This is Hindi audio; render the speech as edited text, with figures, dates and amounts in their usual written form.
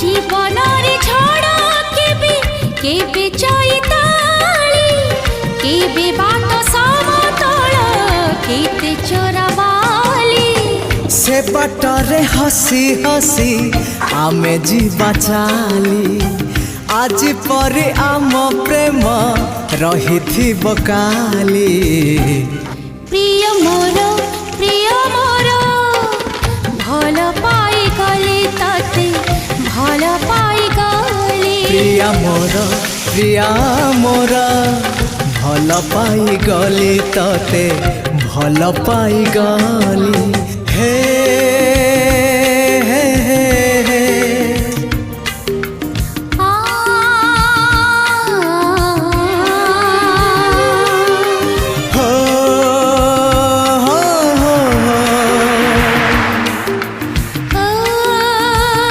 जीवन रे झड़ केबे केबे चैताली केबे बाट समतल केते चोराबाली से बाटरे हसी हसी आमे जीवा चाली आज परे आम प्रेम रही थी बकाली प्रिय मोर भल पाई गले तते भल पाई गले प्रिया मोर भल पाई गली तते भल पाई गली हे